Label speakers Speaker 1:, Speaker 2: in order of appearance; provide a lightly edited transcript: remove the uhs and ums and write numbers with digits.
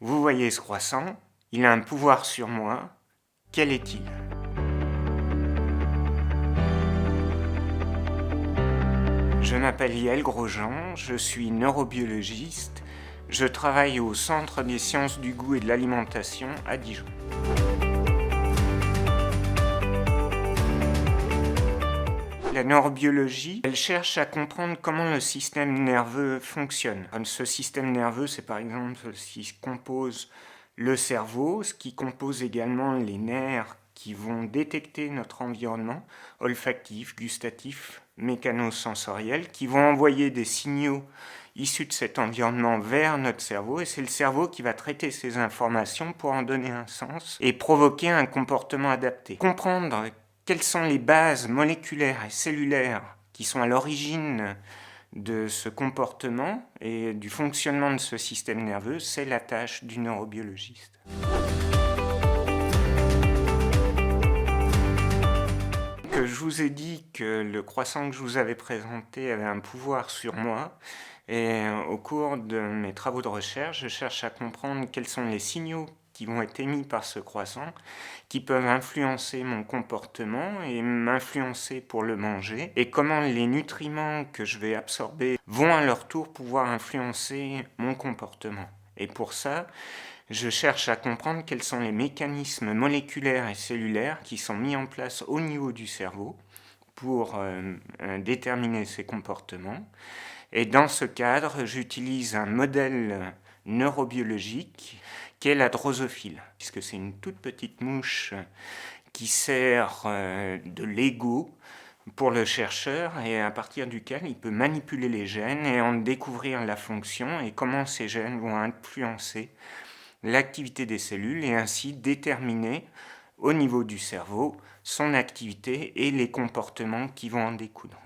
Speaker 1: Vous voyez ce croissant, il a un pouvoir sur moi. Quel est-il? Je m'appelle Yael Grosjean, je suis neurobiologiste. Je travaille au Centre des sciences du goût et de l'alimentation à Dijon. La neurobiologie, elle cherche à comprendre comment le système nerveux fonctionne. Ce système nerveux, c'est par exemple ce qui compose le cerveau, ce qui compose également les nerfs qui vont détecter notre environnement olfactif, gustatif, mécanosensoriel, qui vont envoyer des signaux issus de cet environnement vers notre cerveau, et c'est le cerveau qui va traiter ces informations pour en donner un sens et provoquer un comportement adapté. Comprendre quelles sont les bases moléculaires et cellulaires qui sont à l'origine de ce comportement et du fonctionnement de ce système nerveux, c'est la tâche du neurobiologiste. Je vous ai dit que le croissant que je vous avais présenté avait un pouvoir sur moi, et au cours de mes travaux de recherche, je cherche à comprendre quels sont les signaux qui vont être émis par ce croissant, qui peuvent influencer mon comportement et m'influencer pour le manger, et comment les nutriments que je vais absorber vont à leur tour pouvoir influencer mon comportement. Et pour ça, je cherche à comprendre quels sont les mécanismes moléculaires et cellulaires qui sont mis en place au niveau du cerveau pour déterminer ces comportements. Et dans ce cadre, j'utilise un modèle neurobiologique qui est la drosophile, puisque c'est une toute petite mouche qui sert de Lego pour le chercheur, et à partir duquel il peut manipuler les gènes et en découvrir la fonction et comment ces gènes vont influencer l'activité des cellules et ainsi déterminer au niveau du cerveau son activité et les comportements qui vont en découdre.